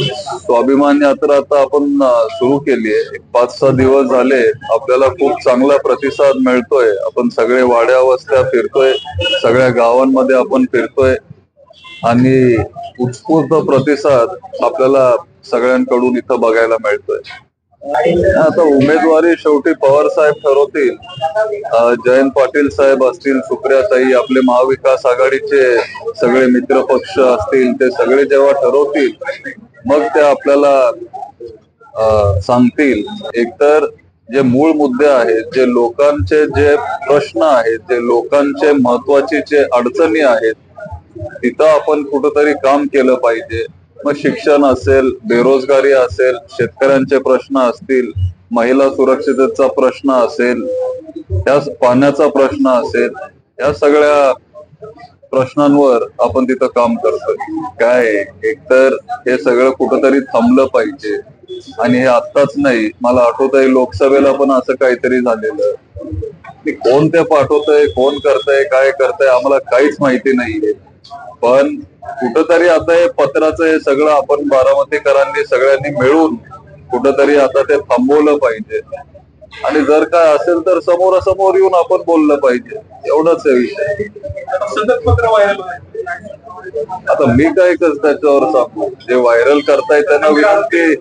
स्वाभिमान यात्रा आता आपण सुरू केली आहे. 5-6 दिवस झाले. आपल्याला खूप चांगला प्रतिसाद मिळतोय. आपण सगळे वाड्या वस्त्या फिरतोय, सगळ्या गावांमध्ये आपण फिरतोय आणि उत्स्फूर्त प्रतिसाद आपल्याला सगळ्यांकडून इथं बघायला मिळतोय. आता उमेदवारी शेवटी पवार साहेब ठरवतील. जयंत पाटील साहेब असतील, सुप्रियाताई, आपले महाविकास आघाडीचे सगळे मित्र पक्ष असतील, ते सगळे जेव्हा ठरवतील मग ते आपल्याला सांगतील. एकतर जे मूळ मुद्दे आहेत, जे लोकांचे जे प्रश्न आहेत, जे लोकांचे महत्वाचे जे अडचणी आहेत, तिथं आपण कुठंतरी काम केलं पाहिजे. मग शिक्षण असेल, बेरोजगारी असेल, शेतकऱ्यांचे प्रश्न असतील, महिला सुरक्षिततेचा प्रश्न असेल, त्या पाण्याचा प्रश्न असेल, या सगळ्या प्रश्नांवर आपण तिथं काम करतोय. काय एकतर हे सगळं कुठंतरी थांबलं पाहिजे आणि हे आत्ताच नाही. मला आठवतंय लोकसभेला पण असं काहीतरी झालेलं. कोण ते पाठवतंय, कोण करतंय, काय करतंय आम्हाला काहीच माहिती नाहीये. पण कुठंतरी आता हे पत्राचं हे सगळं आपण बारामतीकरांनी सगळ्यांनी मिळून कुठंतरी आता ते थांबवलं पाहिजे आणि जर काय असेल तर समोरासमोर येऊन आपण बोललं पाहिजे. एवढंच आहे विषय. आता मी काय त्याच्यावर सांगू. जे व्हायरल करताय त्यांना विनंती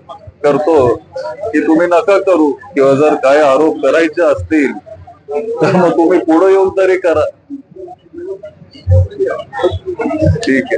करतो की तुम्ही नका करू, किंवा जर काय आरोप करायचे असतील तर मग तुम्ही पुढे येऊन तरी करा. ठीक आहे.